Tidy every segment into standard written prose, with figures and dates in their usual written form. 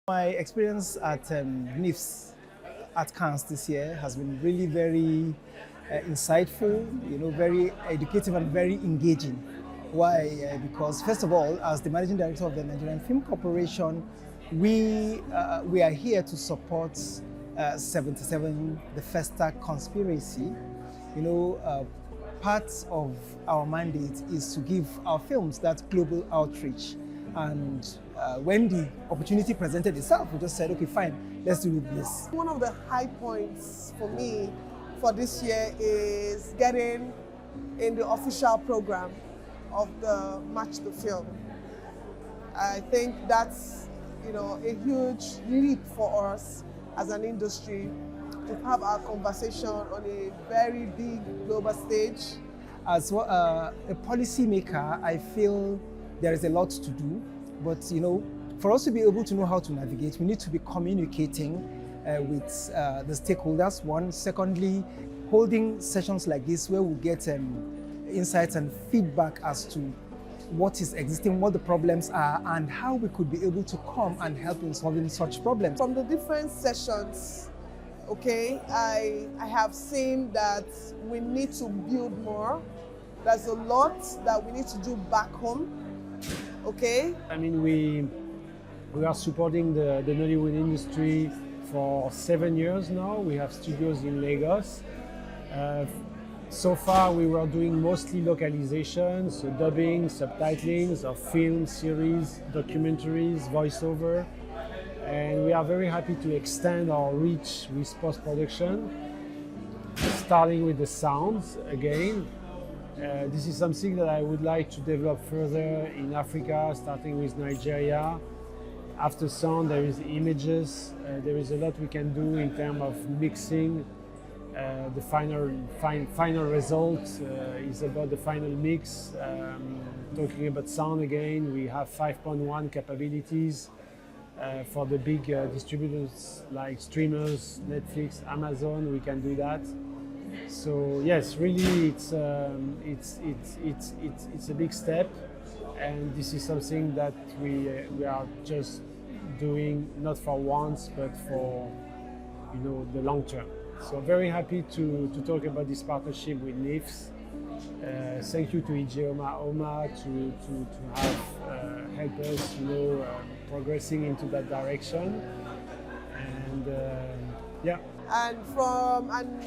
My experience at NIFS at Cannes this year has been really very insightful, very educative and very engaging. Why? Because first of all, as the managing director of the Nigerian Film Corporation, we are here to support 77, the Festa conspiracy. Part of our mandate is to give our films that global outreach. And when the opportunity presented itself, we just said, okay, fine, let's do this. One of the high points for me for this year is getting in the official program of the Match the Film. I think that's a huge leap for us as an industry to have our conversation on a very big global stage. As a policymaker, I feel there is a lot to do, but for us to be able to know how to navigate, we need to be communicating with the stakeholders. One, secondly, holding sessions like this where we get insights and feedback as to what is existing, what the problems are, and how we could be able to come and help in solving such problems. From the different sessions, I have seen that we need to build more. There's a lot that we need to do back home. I mean, we are supporting the Nollywood industry for 7 years now. We have studios in Lagos. So far, we were doing mostly localizations, so dubbing, subtitlings of film, series, documentaries, voiceover. And we are very happy to extend our reach with post-production, starting with the sounds again. This is something that I would like to develop further in Africa, starting with Nigeria. After sound, there is images. There is a lot we can do in terms of mixing. The final result is about the final mix. Talking about sound again, we have 5.1 capabilities for the big distributors like streamers, Netflix, Amazon. We can do that. So yes, really, it's a big step, and this is something that we are just doing not for once, but for the long term. So very happy to talk about this partnership with NIFS. Thank you to Ijeoma Onah to have helped us progressing into that direction, and yeah. And from an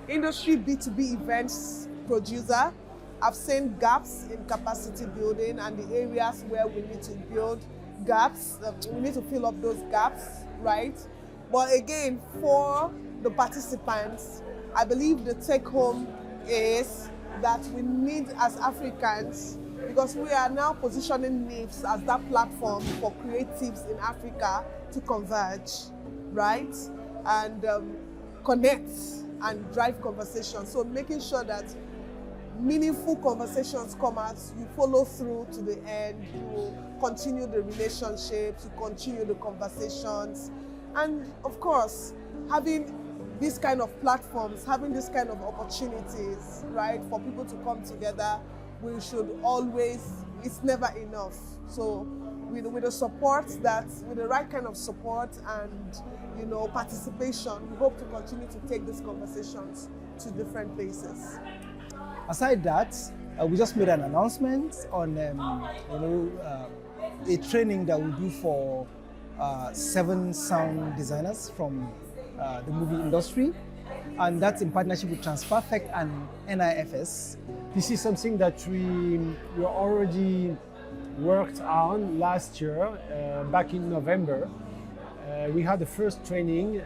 industry B2B events producer, I've seen gaps in capacity building and the areas where we need to build gaps. We need to fill up those gaps, right? But again, for the participants, I believe the take home is that we need, as Africans, because we are now positioning NIFS as that platform for creatives in Africa to converge, right? And connect and drive conversation. So making sure that meaningful conversations come out, you follow through to the end, you continue the relationships, you continue the conversations. And of course, having these kind of platforms, having this kind of opportunities, right, for people to come together, we should always, it's never enough. So with the support with the right kind of support and participation, we hope to continue to take these conversations to different places. Aside that, we just made an announcement on a training that we do for 7 sound designers from the movie industry, and that's in partnership with Transperfect and NIFS. This is something that we already worked on last year, back in November. We had the first training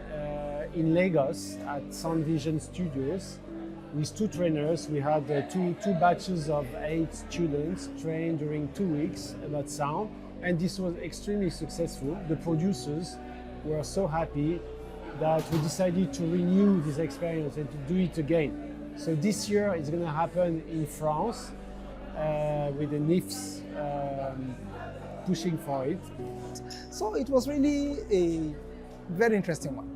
in Lagos at Sound Vision Studios with 2 trainers. We had two batches of 8 students trained during 2 weeks about sound, and this was extremely successful. The producers were so happy that we decided to renew this experience and to do it again. So this year it's going to happen in France with the NIFS pushing for it. So it was really a very interesting one.